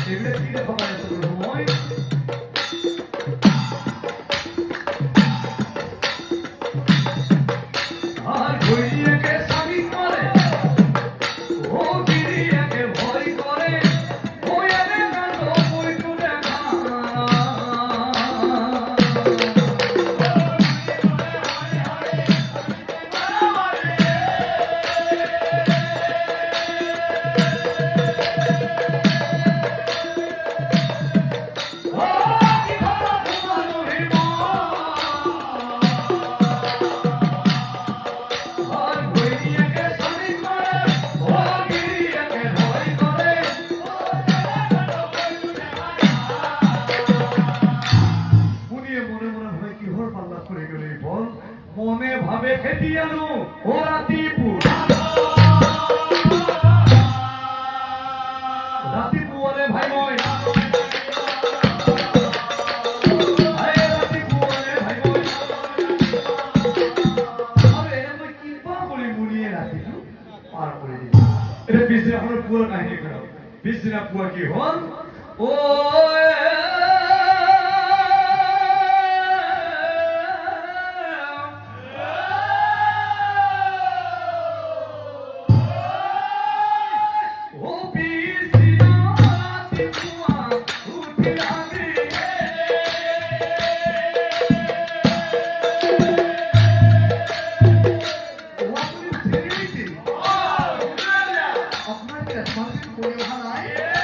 এগুলো কি রে খবর আছে মই আর ঘুরিয়েকে স্বামী করে ও গিরিয়েকে ভয় করে ওই আরে কান্দ কই তুলে মনে ভাবে খেতিয়ানো ও রাতিপুর রাতিপুরে ভাই মই এটা বিষ্ণু আপনার পুরো কাহিনী খারাপ বিষ্ণু পুয়া কি হল ও আপনার কি রেসপন্সিবল করে ভালো